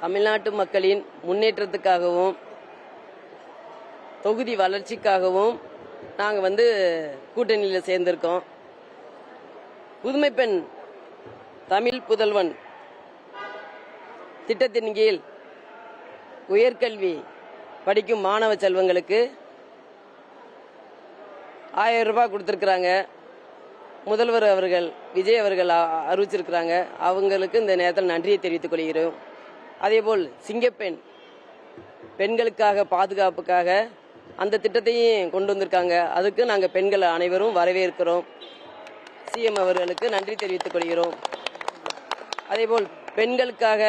தமிழ்நாட்டு மக்களின் முன்னேற்றத்துக்காகவும் தொகுதி வளர்ச்சிக்காகவும் நாங்கள் கூட்டணியில் சேர்ந்திருக்கோம். புதுமை பெண் தமிழ் புதல்வன் திட்டத்தின் கீழ் உயர்கல்வி படிக்கும் மாணவ செல்வங்களுக்கு 1000 ரூபாய் கொடுத்துருக்குறாங்க. முதல்வர் அவர்கள் விஜய் அவர்கள் அறிவிச்சிருக்கிறாங்க. அவங்களுக்கு இந்த நேரத்தில் நன்றியை தெரிவித்துக் கொள்கிறோம். அதேபோல் சிங்கப்பெண் பெண்களுக்காக பாதுகாப்புக்காக அந்த திட்டத்தையும் கொண்டு வந்திருக்காங்க. அதுக்கு நாங்கள் பெண்கள் அனைவரும் வரவேற்கிறோம். சிஎம் அவர்களுக்கு நன்றி தெரிவித்துக் கொள்கிறோம். அதேபோல் பெண்களுக்காக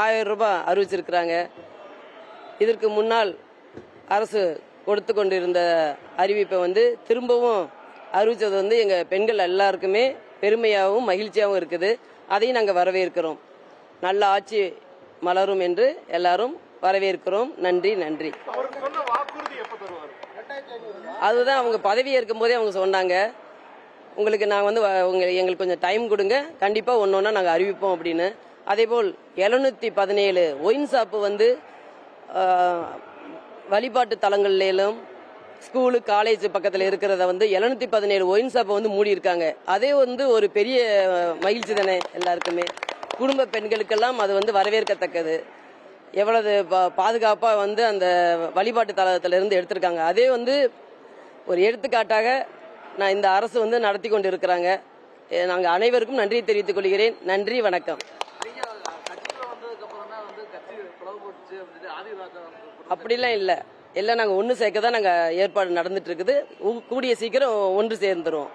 1000 ரூபாய் அறிவிச்சிருக்கிறாங்க. இதற்கு முன்னால் அரசு கொடுத்து கொண்டிருந்த அறிவிப்பை திரும்பவும் அறிவித்தது எங்கள் பெண்கள் எல்லாருக்குமே பெருமையாகவும் மகிழ்ச்சியாகவும் இருக்குது. அதையும் நாங்கள் வரவேற்கிறோம். நல்ல ஆட்சி மலரும் என்று எல்லாரும் வரவேற்கிறோம். நன்றி நன்றி. அதுதான் அவங்க பதவி ஏற்கும் போதே அவங்க சொன்னாங்க, உங்களுக்கு நாங்கள் எங்களுக்கு கொஞ்சம் டைம் கொடுங்க, கண்டிப்பாக ஒன்று நாங்கள் அறிவிப்போம் அப்படின்னு. அதேபோல் 717 ஒயின் ஷாப்பு வழிபாட்டு தலங்களிலும் ஸ்கூலு காலேஜ் பக்கத்தில் இருக்கிறத 717 ஒயின் ஷாப்பை மூடி இருக்காங்க. அதே ஒரு பெரிய மகிழ்ச்சி தானே எல்லாருக்குமே. குடும்ப பெண்களுக்கெல்லாம் அது வரவேற்கத்தக்கது. எவ்வளவு பாதுகாப்பாக அந்த வழிபாட்டு தலத்திலிருந்து எடுத்திருக்காங்க. அதே ஒரு எடுத்துக்காட்டாக நான் இந்த அரசு நடத்தி கொண்டு இருக்கிறாங்க. நாங்கள் அனைவருக்கும் நன்றியை தெரிவித்துக் கொள்கிறேன். நன்றி, வணக்கம். அப்படிலாம் இல்லை, எல்லாம் நாங்கள் ஒன்று சேர்க்க தான் நாங்கள் ஏற்பாடு நடந்துட்டு இருக்குது. கூடிய சீக்கிரம் ஒன்று சேர்ந்துருவோம்.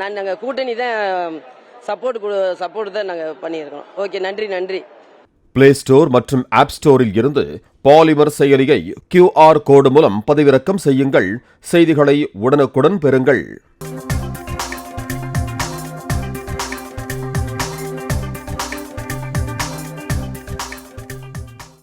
நாங்கள் கூட்டணி தான் சப்போர்ட் தான் நாங்கள் பண்ணியிருக்கோம். ஓகே, நன்றி நன்றி. பிளே ஸ்டோர் மற்றும் ஆப் ஸ்டோரில் இருந்து பாலிமர் செயலியை QR கோடு மூலம் பதிவிறக்கம் செய்யுங்கள். செய்திகளை உடனுக்குடன் பெறுங்கள்.